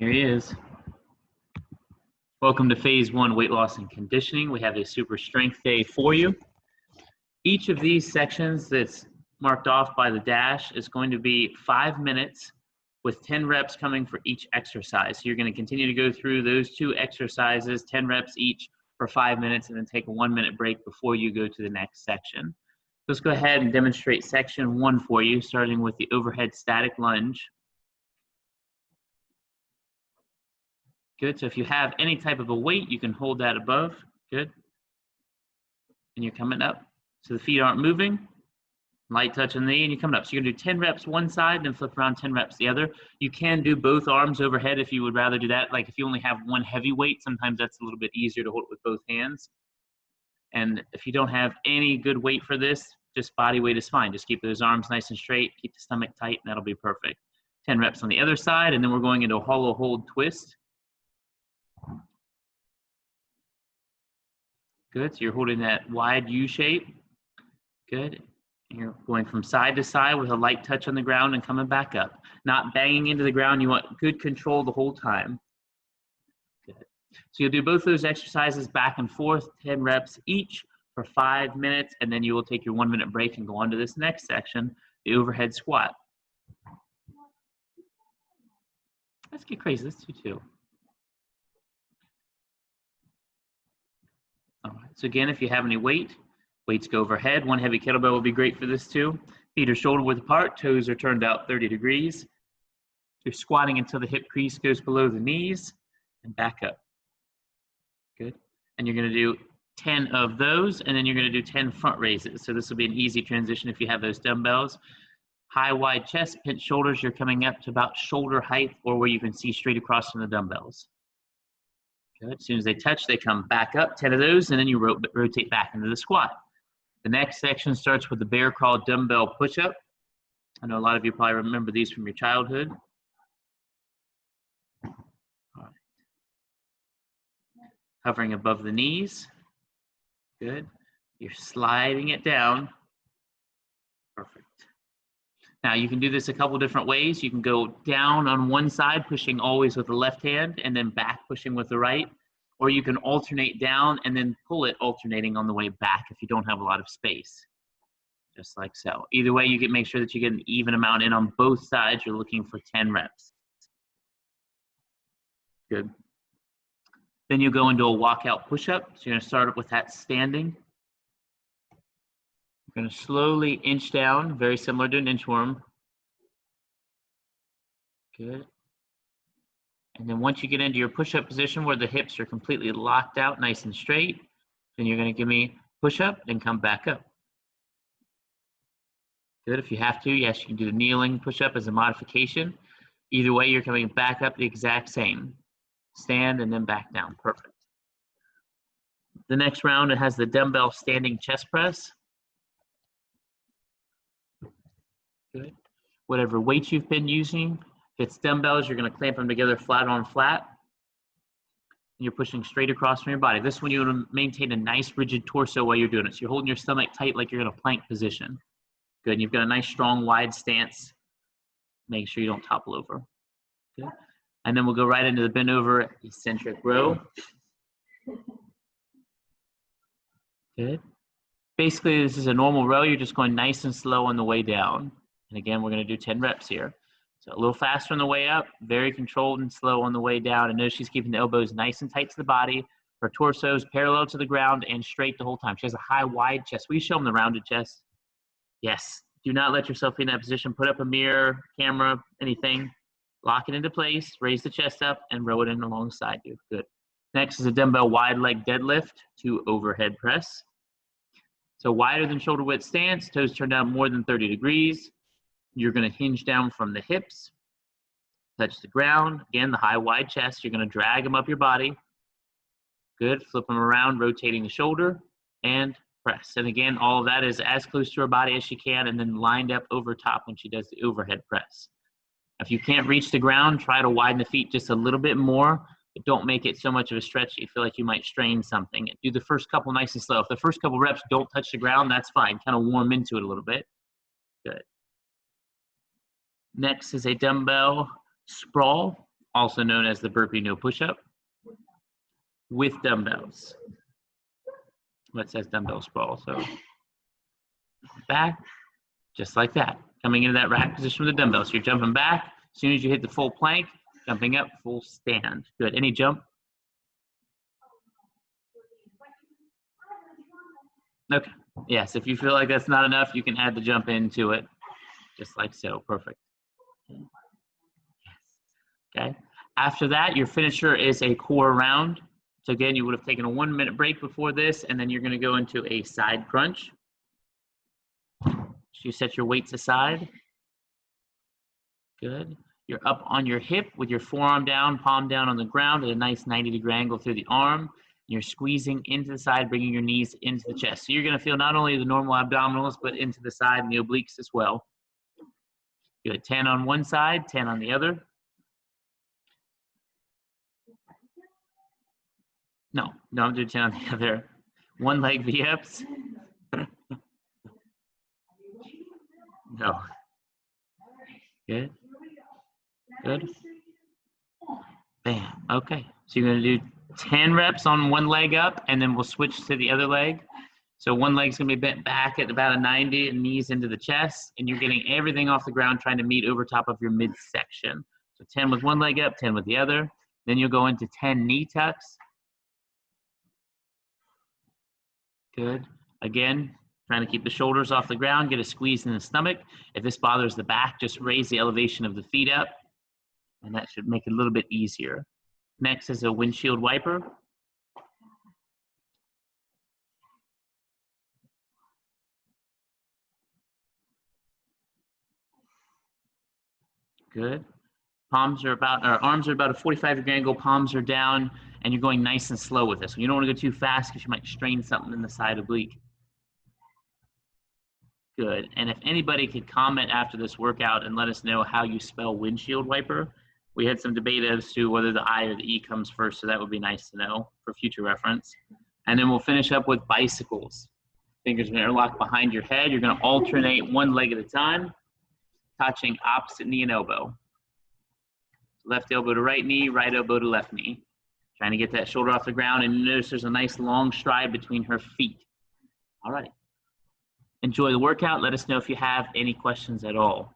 Here he is. Welcome to phase 1 weight loss and conditioning. We have a super strength day for you. Each of these sections that's marked off by the dash is going to be 5 minutes with 10 reps coming for each exercise. So you're going to continue to go through those 2 exercises, 10 reps each for 5 minutes, and then take a 1-minute break before you go to the next section. Let's go ahead and demonstrate section 1 for you, starting with the overhead static lunge. Good, so if you have any type of a weight, you can hold that above, good. And you're coming up, so the feet aren't moving. Light touch on the knee, and you're coming up. So you're gonna do 10 reps one side, then flip around 10 reps the other. You can do both arms overhead if you would rather do that. Like if you only have one heavy weight, sometimes that's a little bit easier to hold it with both hands. And if you don't have any good weight for this, just body weight is fine. Just keep those arms nice and straight, keep the stomach tight, and that'll be perfect. 10 reps on the other side, and then we're going into a hollow hold twist. Good, so you're holding that wide U shape. Good, and you're going from side to side with a light touch on the ground and coming back up. Not banging into the ground, you want good control the whole time. Good, so you'll do both those exercises back and forth, 10 reps each for 5 minutes, and then you will take your 1-minute break and go on to this next section, the overhead squat. Let's get crazy, let's do 2. All right, so again, if you have any weights go overhead. 1 heavy kettlebell will be great for this too. Feet are shoulder width apart, toes are turned out 30 degrees. You're squatting until the hip crease goes below the knees and back up. Good. And you're gonna do 10 of those, and then you're gonna do 10 front raises. So this will be an easy transition if you have those dumbbells. High, wide chest, pinch shoulders, you're coming up to about shoulder height or where you can see straight across from the dumbbells. Good. As soon as they touch, they come back up, 10 of those, and then you rotate back into the squat. The next section starts with the bear crawl dumbbell push-up. I know a lot of you probably remember these from your childhood. All right. Hovering above the knees. Good. You're sliding it down. Perfect. Now you can do this a couple different ways. You can go down on one side, pushing always with the left hand, and then back pushing with the right. Or you can alternate down and then pull it alternating on the way back if you don't have a lot of space. Just like so. Either way, you can make sure that you get an even amount in on both sides. You're looking for 10 reps. Good. Then you go into a walkout push-up. So you're gonna start up with that standing. You're gonna slowly inch down, very similar to an inchworm. Good. And then once you get into your push-up position where the hips are completely locked out, nice and straight, then you're gonna give me push-up and come back up. Good, if you have to, yes, you can do the kneeling push-up as a modification. Either way, you're coming back up the exact same. Stand and then back down, perfect. The next round, it has the dumbbell standing chest press. Good. Whatever weight you've been using, if it's dumbbells, you're gonna clamp them together flat on flat. And you're pushing straight across from your body. This one, you wanna maintain a nice rigid torso while you're doing it. So you're holding your stomach tight like you're in a plank position. Good, and you've got a nice strong wide stance. Make sure you don't topple over. Good. And then we'll go right into the bend over eccentric row. Good. Basically, this is a normal row. You're just going nice and slow on the way down. And again, we're gonna do 10 reps here. So a little faster on the way up, very controlled and slow on the way down. And notice she's keeping the elbows nice and tight to the body. Her torso is parallel to the ground and straight the whole time. She has a high, wide chest. Will you show them the rounded chest? Yes. Do not let yourself be in that position. Put up a mirror, camera, anything. Lock it into place, raise the chest up, and row it in alongside you. Good. Next is a dumbbell wide leg deadlift to overhead press. So wider than shoulder width stance, toes turned down more than 30 degrees. You're gonna hinge down from the hips, touch the ground. Again, the high, wide chest, you're gonna drag them up your body. Good, flip them around, rotating the shoulder, and press. And again, all of that is as close to her body as she can, and then lined up over top when she does the overhead press. If you can't reach the ground, try to widen the feet just a little bit more, but don't make it so much of a stretch that you feel like you might strain something. Do the first couple nice and slow. If the first couple reps don't touch the ground, that's fine. Kind of warm into it a little bit. Good. Next is a dumbbell sprawl also known as the burpee no push-up, with dumbbells. Well, it says dumbbell sprawl, so back, just like that. Coming into that rack position with the dumbbells. So you're jumping back. As soon as you hit the full plank, jumping up, full stand. Good. Any jump? Okay. Yes, if you feel like that's not enough, you can add the jump into it, just like so. Perfect. Okay. After that, your finisher is a core round. So again, you would have taken a 1 minute break before this, and then you're going to go into a side crunch. So you set your weights aside. Good. You're up on your hip with your forearm down, palm down on the ground at a nice 90-degree angle through the arm. You're squeezing into the side, bringing your knees into the chest. So you're going to feel not only the normal abdominals, but into the side and the obliques as well. Good. 10 on one side, 10 on the other. No, don't do 10 on the other. One leg V-ups. No. Good. Good. Bam. Okay. So you're going to do 10 reps on one leg up, and then we'll switch to the other leg. So one leg's going to be bent back at about a 90 and knees into the chest, and you're getting everything off the ground trying to meet over top of your midsection. So 10 with one leg up, 10 with the other. Then you'll go into 10 knee tucks. Good. Again, trying to keep the shoulders off the ground, get a squeeze in the stomach. If this bothers the back, just raise the elevation of the feet up, and that should make it a little bit easier. Next is a windshield wiper. Good. Arms are about a 45-degree angle, palms are down, and you're going nice and slow with this. So you don't want to go too fast because you might strain something in the side oblique. Good. And if anybody could comment after this workout and let us know how you spell windshield wiper. We had some debate as to whether the I or the E comes first, so that would be nice to know for future reference. And then we'll finish up with bicycles. Fingers are going to interlock behind your head. You're going to alternate one leg at a time, touching opposite knee and elbow. Left elbow to right knee, right elbow to left knee. Trying to get that shoulder off the ground, and notice there's a nice long stride between her feet. All right. Enjoy the workout. Let us know if you have any questions at all.